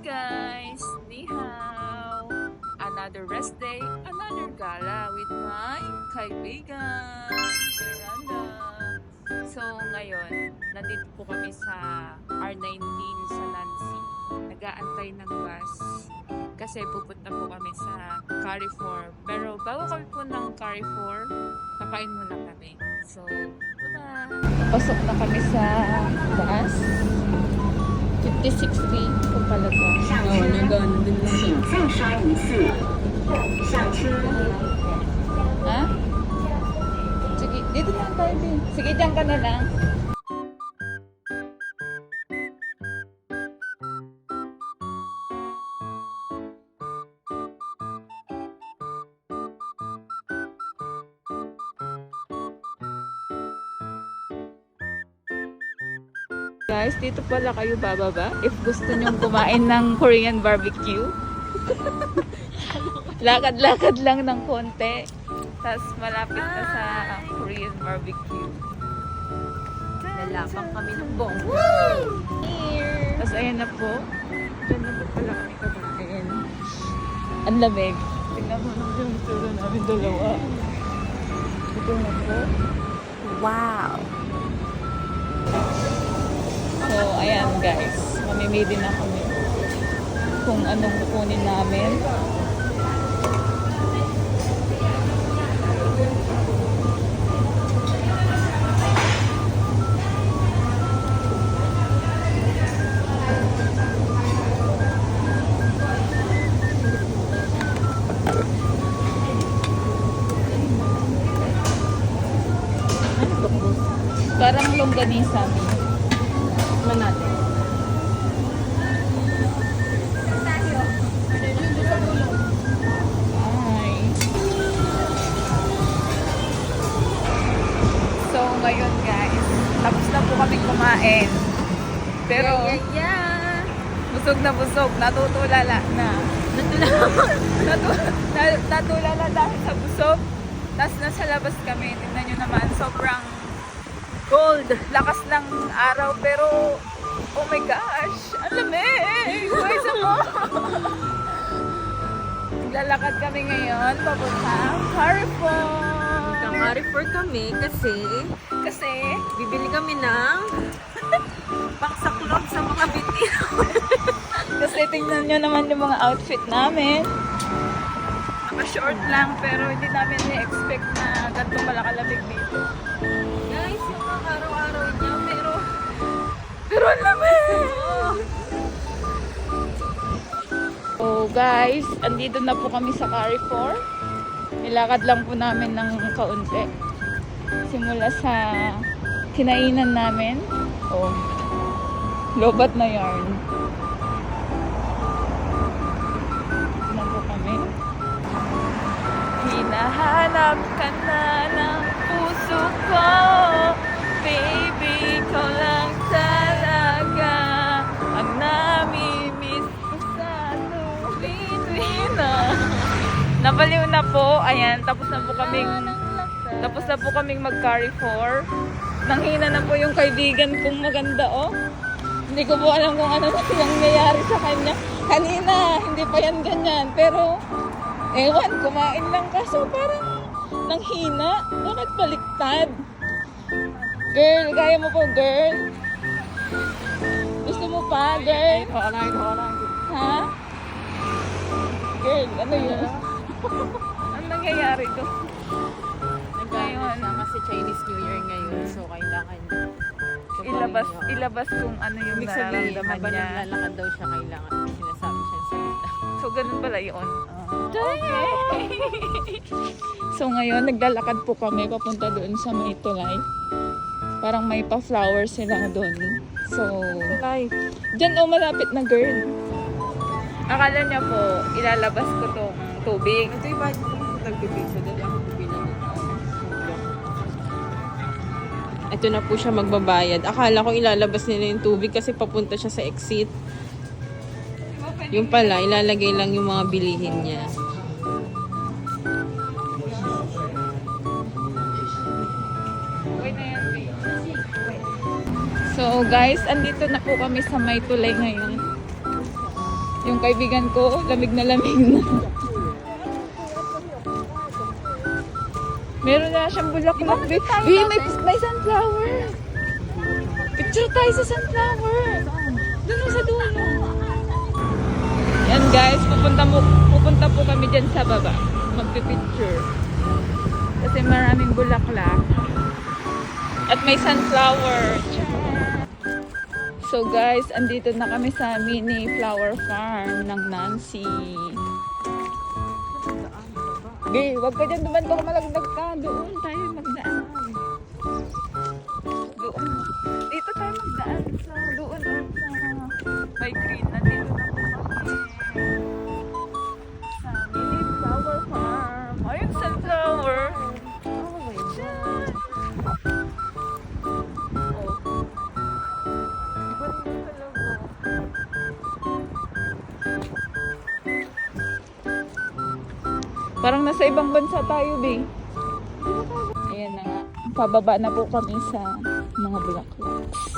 guys! Ni hao! Another rest day, another gala with my kaibigan, Miranda. So ngayon, nandito po kami sa R19 sa Nancy. Nag-aantay ng bus kasi pupunta po kami sa Carrefour. Pero bago kami po ng Carrefour, kakain muna kami. So, bye-bye! Pasok na kami sa bus. 56B po pala to. Oo, nandun lang. 请再刷一次上车。 Ha? Sige, dito lang tayo din. Sige, dyan ka na lang. Guys, dito pala kayo bababa if gusto nyong kumain ng Korean barbecue. Lakad-lakad lang ng konti. Tapos malapit na sa Korean barbecue. Lalapang kami ng bong. Tapos ayan na po. Diyan na po pala kami kakain. Ang lamig. Tingnan mo nung yung tsura namin dalawa. Ito na po. Wow! So, ayan guys. Mamimili na kami kung anong kukunin namin. Parang longganisa. Tikman natin. Ay. So, ngayon guys, tapos na po kami kumain. Pero, busog na busog. Natutulala na. Natulala dahil sa busog. Tapos nasa labas kami. Tingnan nyo naman, sobrang cold. Lakas ng araw. Pero, oh my gosh, ang lamig. Pwesa mo. Naglalakad kami ngayon. Papuntang Carrefour. Nagka-Carrefour kami kasi bibili kami ng pangsaklog sa mga bitiro. Kasi tingnan nyo naman yung mga outfit namin. Naka-short lang pero hindi namin na-expect na ganito malakalamig dito. Guys, yung mga araw-araw niya, Pero ang lamig! So guys, andito na po kami sa Carrefour. Nilakad lang po namin ng kaunti. Simula sa kinainan namin. Oh, lobat na yarn. Tignan po kami. Hinahanap ka na ng puso ko. Baby, ikaw lang talaga ang nami-miss ko sa tuwin-tuwina. Nabaliw na po. Ayan, tapos na po kaming mag-Carrefour. Nanghina na po yung kaibigan kong maganda, oh. Hindi ko po alam kung ano nangyayari sa kanya. Kanina, hindi pa yan ganyan. Pero, ewan, kumain lang kaso parang nanghina. Bakit baliktad? Girl, kaya mo po, girl? Gusto mo pa, girl? Ha? Girl, ano yun? Anong nangyayari to? nagkaroon na kasi Chinese New Year ngayon, so kailangan Ilabas kung ano yung ibig sabihin, nararamdaman habang niya. naglalakad daw siya, kailangan sinasabi siya sa salita. So, ganun pala yun. Okay. So, ngayon, naglalakad po kami papunta doon sa may tulay. Parang may pa-flower sila doon. So, dyan malapit na, girl. Akala niya po, ilalabas ko tong tubig. Ito yung bakit nagpipiso dahil ako pipila nito. Ito na po siya magbabayad. Akala ko ilalabas nila yung tubig kasi papunta siya sa exit. Yung pala, ilalagay lang yung mga bilihin niya. So guys, andito na po kami sa may tulay ngayon. Yung kaibigan ko, lamig na lamig na. Meron na siyang bulaklak. May sunflower. Picture tayo sa sunflower. Doon sa dulo. Yan guys, pupunta po kami dyan sa baba. Magpipicture. Kasi maraming bulaklak. At may sunflower. So guys, andito na kami sa mini flower farm ng Nancy. Gay, wag ka dyan duman, baka malagdag ka. Doon tayo magdaan. Doon. Dito tayo magdaan. Doon sa may green. Nandito na kami. Sa mini flower farm. Ayun, sunflower. Oh, wait. Diyan. Parang nasa ibang bansa tayo, be. Ayan na nga. Pababa na po kami sa mga bulaklaks.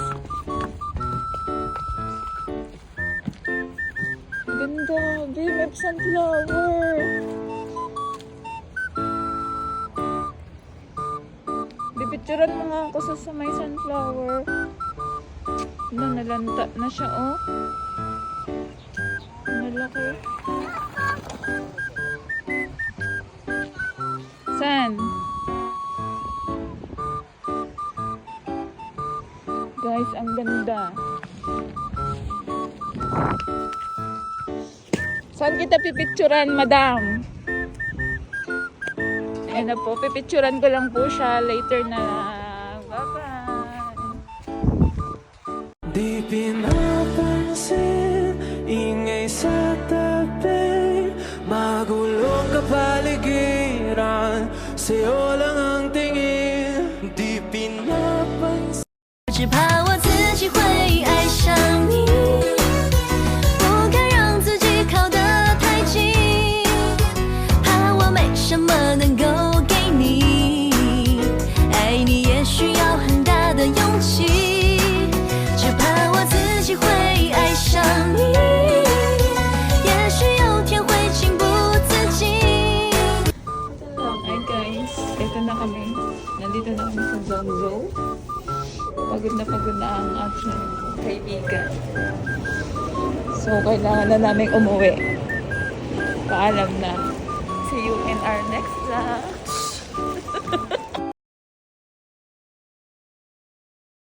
Ganda, be. May sunflower. Bipicturan mo nga ako sa may sunflower. Ano, nalanta na siya, oh. Nalaki. San? Guys, ang ganda. Saan kita pipicturan, madam? Ayan na po, pipicturan ko lang po siya later na. Bye-bye. Di pinapansin, ingay sa tabi, magulong kapaligiran, sa'yo lang ang tingin. Di pinapansin. 只怕我自己会爱上你，不敢让自己靠得太近，怕我没什么能够给你，爱你也需要很大的勇气，只怕我自己会爱上你，也许有天会情不自禁。 Hi guys, ito na kami. Nandito na kami sa Zongzo. Pagod na ang aking kaibigan. So, kailangan na namin umuwi. Paalam na. See you in our next vlog.